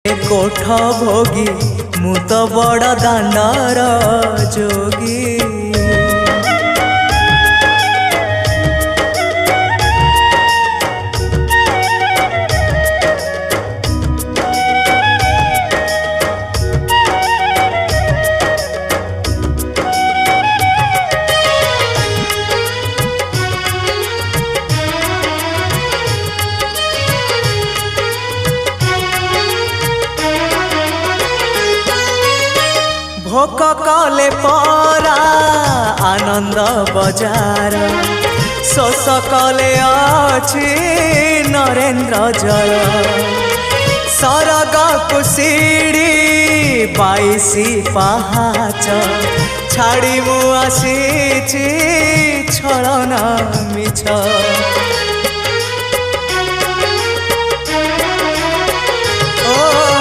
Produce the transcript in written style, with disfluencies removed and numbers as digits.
कोठ भोगी मु तो बड़ दांडर जोगी। भोक कले परा आनंद बजार शोष कले अछि नरेन्द्र जल सरग कुशिड़ी 22 पहाच छाड़ी मु आसी छलना मिछ।